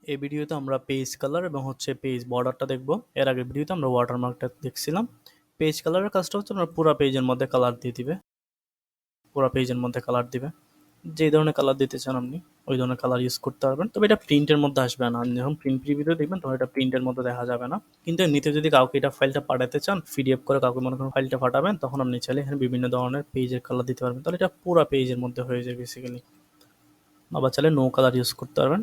এই ভিডিওতে আমরা পেজ কালার এবং হচ্ছে পেজ বর্ডারটা দেখব। এর আগের ভিডিওতে আমরা ওয়াটারমার্কটা দেখছিলাম। পেজ কালারের কাজটা হচ্ছে আমরা পুরো পেজের মধ্যে কালার দিয়ে দিবে, পুরো পেজের মধ্যে কালার দিবে। যে ধরনের কালার দিতে চান আপনি ওই ধরনের কালার ইউজ করতে পারবেন, তবে এটা প্রিন্টের মধ্যে আসবে না। আপনি যখন প্রিন্ট প্রিভিউতে দেখবেন তখন এটা প্রিন্টের মধ্যে দেখা যাবে না। কিন্তু এমনিতে যদি কাউকে এটা ফাইলটা পাঠাতে চান, পিডিএফ করে কাউকে মনে করেন ফাইলটা পাঠাবেন, তখন আপনি চাইলে এখানে বিভিন্ন ধরনের পেজের কালার দিতে পারবেন, তাহলে এটা পুরো পেজের মধ্যে হয়ে যায় বেসিক্যালি। আবার চাইলে নো কালার ইউজ করতে পারবেন।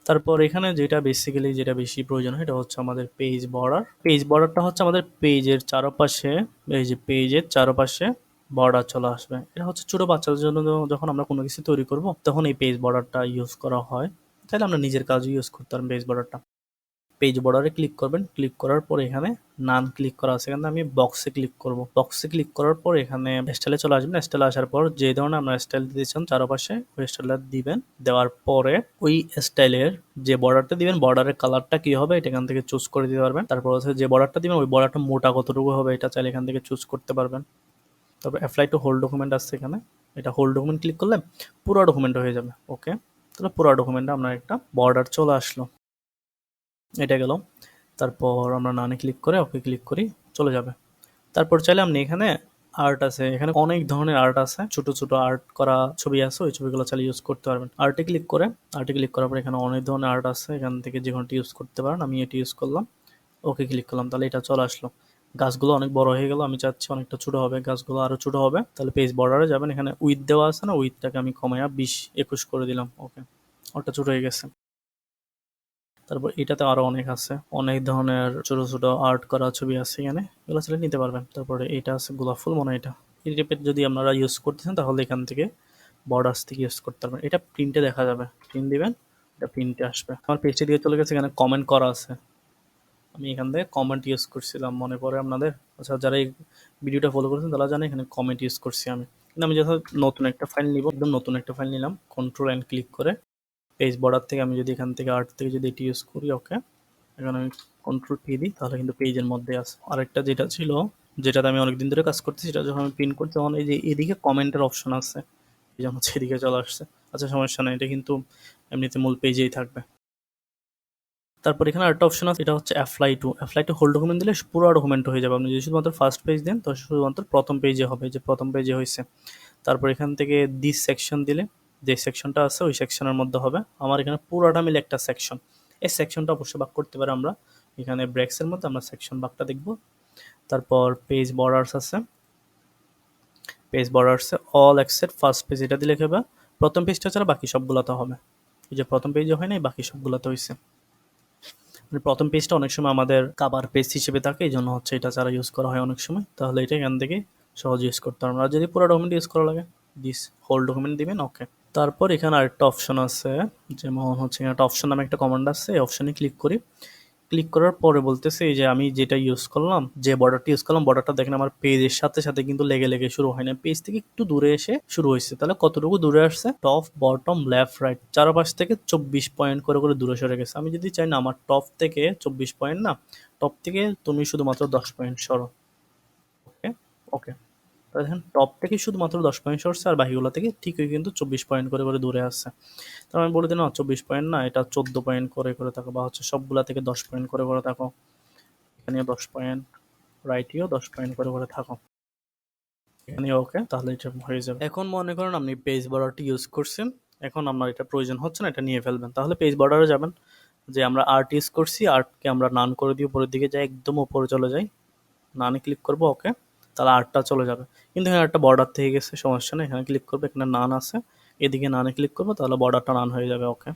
তারপর এখানে যেটা বেসিক্যালি যেটা বেশি প্রয়োজন হয় এটা হচ্ছে আমাদের পেজ বর্ডার। পেজ বর্ডারটা হচ্ছে আমাদের পেজের চারপাশে, এই যে পেজের চারপাশে বর্ডার চলে আসবে। এটা হচ্ছে ছোট বাচ্চাদের জন্য যখন আমরা কোনো কিছু তৈরি করব তখন এই পেজ বর্ডারটা ইউজ করা হয়। তাহলে আমরা নিজের কাজে ইউজ করতে পারবো পেজ বর্ডারটা। পেজ বর্ডারে ক্লিক করবেন, ক্লিক করার পর এখানে নান ক্লিক করা আছে, এখানে আমি বক্সে ক্লিক করব। বক্সে ক্লিক করার পর এখানে স্টাইলে চলে আসবেন। স্টাইলে আসার পর যে ধরনের আপনারা স্টাইল দিতে চান চারপাশে ওই স্টাইলটা দিবেন। দেওয়ার পরে ওই স্টাইলের যে বর্ডারটা দিবেন বর্ডারের কালারটা কি হবে এটা এখান থেকে চুজ করে দিতে পারবেন। তারপর হচ্ছে যে বর্ডারটা দিবেন ওই বর্ডারটা মোটা কতটুকু হবে এটা চাইলে এখান থেকে চুজ করতে পারবেন। তারপর অ্যাপ্লাই টু হোল ডকুমেন্ট আসছে এখানে, এটা হোল ডকুমেন্ট ক্লিক করলে পুরো ডকুমেন্ট হয়ে যাবে। ওকে, তাহলে পুরো ডকুমেন্টে আপনার একটা বর্ডার চলে আসলো। এটা গেল। তারপর আমরা নানে ক্লিক করে ওকে ক্লিক করি, চলে যাবে। তারপর চাইলে আপনি এখানে আর্ট আছে, এখানে অনেক ধরনের আর্ট আছে, ছোট ছোট আর্ট করা ছবি আছে, ওই ছবিগুলো চাইলে ইউজ করতে পারবেন। আর্টে ক্লিক করে, আর্টে ক্লিক করার পর এখানে অনেক ধরনের আর্ট আছে, এখান থেকে যে কোনোটি ইউজ করতে পারেন। আমি এটি ইউজ করলাম, ওকে ক্লিক করলাম, তাহলে এটা চলে আসলো। গাছগুলো অনেক বড় হয়ে গেল, আমি চাচ্ছি অনেকটা ছোট হবে, গাছগুলো আরো ছোট হবে। তাহলে পেজ বর্ডারে যাবেন, এখানে উইথ দেওয়া আছে না, উইথটাকে আমি কমাইয়া 20-21 করে দিলাম। ওকে, ওটা ছোট হয়ে গেছে। তারপর এটাতে আরো অনেক আছে, অনেক ধরনের ছোট ছোট আর্ট করা ছবি আছে এখানে, এগুলো চাইলে নিতে পারবেন। তারপরে এটা আছে গোলাপ ফুল, মনে হয় এটা। এই টাইপের যদি আপনারা ইউজ করতেছেন তাহলে এখান থেকে বর্ডার্স থেকে ইউজ করতে পারবেন। এটা প্রিন্টে দেখা যাবে, প্রিন্ট দিবেন, এটা প্রিন্টে আসবে। আমার পেজে দিয়ে চলে গেছে, এখানে কমেন্ট করা আছে, আমি এখান থেকে কমেন্ট ইউজ করছিলাম, মনে পড়ে আপনাদের? আচ্ছা, যারা এই ভিডিওটা ফলো করেছেন তারা জানে এখানে কমেন্ট ইউজ করছি আমি। কিন্তু আমি যখন নতুন একটা ফাইল নিব, একদম নতুন একটা ফাইল নিলাম, কন্ট্রোল এন্ড ক্লিক করে পেজ বর্ডার থেকে আমি যদি এখান থেকে আর্ট থেকে যদি এটি ইউজ করি, ওকে, এখানে আমি কন্ট্রোল পি দিই, তাহলে কিন্তু পেজের মধ্যে আছে। আরেকটা যেটা ছিল, যেটাতে আমি অনেকদিন ধরে কাজ করছি, সেটা যখন আমি পিন করছি তখন এই যে এদিকে কমেন্টের অপশন আছে, এই যেমন হচ্ছে এদিকে চলে আসছে। আচ্ছা, সমস্যা নেই, এটা কিন্তু এমনিতে মূল পেজেই থাকবে। তারপর এখানে আরেকটা অপশন আছে, এটা হচ্ছে অ্যাপ্লাই টু হোল ডকুমেন্ট দিলে পুরো ডকুমেন্ট হয়ে যাবে। আপনি যদি শুধুমাত্র ফার্স্ট পেজ দেন তো শুধুমাত্র প্রথম পেজে হবে, যে প্রথম পেজে হয়েছে। তারপর এখান থেকে দিস সেকশন দিলে যে সেকশনটা আছে ওই সেকশনের মধ্যে হবে। আমার এখানে পুরোটা মিলে একটা সেকশন, এই সেকশনটা অবশ্যই ভাগ করতে পারে আমরা এখানে ব্রেক্সের মধ্যে আমরা সেকশন ভাগটা দেখব। তারপর পেজ বর্ডার্স আছে, পেজ বর্ডার্সে অল এক্সেপ্ট ফার্স্ট পেজ, এটা দিলে কি হবে, প্রথম পেজটা ছাড়া বাকি সবগুলোতে হবে। এই যে প্রথম পেজে হয় নাই, বাকি সবগুলোতে হয়েছে। মানে প্রথম পেজটা অনেক সময় আমাদের কাভার পেজ হিসেবে থাকে, এই জন্য হচ্ছে এটা ছাড়া ইউজ করা হয় অনেক সময়, তাহলে এটা এখান থেকে সহজ ইউজ করতে পারবো। আর যদি পুরো ডকুমেন্ট ইউজ করা লাগে দিস হোল ডকুমেন্ট দিবেন। ওকে, তারপর এখানে আরেকটা অপশন আছে, যেমন হচ্ছে এখানে একটা অপশন নামে একটা কমান্ড আছে, এই অপশনে ক্লিক করি। ক্লিক করার পরে বলতেছে এই যে আমি যেটা ইউজ করলাম, যে বর্ডারটা ইউজ করলাম, বর্ডারটা দেখেন আমার পেজের সাথে সাথে কিন্তু লেগে লেগে শুরু হয় না, পেজ থেকে একটু দূরে এসে শুরু হয়েছে। তাহলে কতটুকু দূরে আসছে, টপ বটম লেফট রাইট চারপাশ থেকে 24 পয়েন্ট করে করে দূরে সরে গেছে। আমি যদি চাই না আমার টপ থেকে 24 পয়েন্ট না, টপ থেকে তুমি শুধুমাত্র 10 পয়েন্ট সরো। ওকে, ওকে, দেখেন টপ থেকে শুধুমাত্র 10 পয়েন্ট সরছে, আর বাকিগুলো থেকে ঠিকই কিন্তু 24 পয়েন্ট করে করে দূরে আসছে। তো আমি বলে দিই না 24 পয়েন্ট না, এটা 14 পয়েন্ট করে করে থাকো, বা হচ্ছে সবগুলা থেকে 10 পয়েন্ট করে করে থাকো, এখানেও 10 পয়েন্ট, রাইটেও 10 পয়েন্ট করে করে থাকো, এখানে ওকে, তাহলে এটা হয়ে যাবে। এখন মনে করেন আপনি পেজ বর্ডারটি ইউজ করছেন, এখন আপনার এটা প্রয়োজন হচ্ছে না, এটা নিয়ে ফেলবেন, তাহলে পেজ বর্ডারে যাবেন। যে আমরা আর্ট ইউজ করছি, আর্টকে আমরা নান করে দিয়ে উপরের দিকে যাই, একদম উপরে চলে যাই, নানে ক্লিক করবো। ওকে, তাহলে আর্টটা চলে যাবে। কিন্তু এখানে একটা বর্ডার থেকে গেছে, সমস্যা নেই, এখানে ক্লিক করবো, এখানে নান আছে, এদিকে নানে ক্লিক করবো, তাহলে বর্ডারটা নান হয়ে যাবে। ওকে,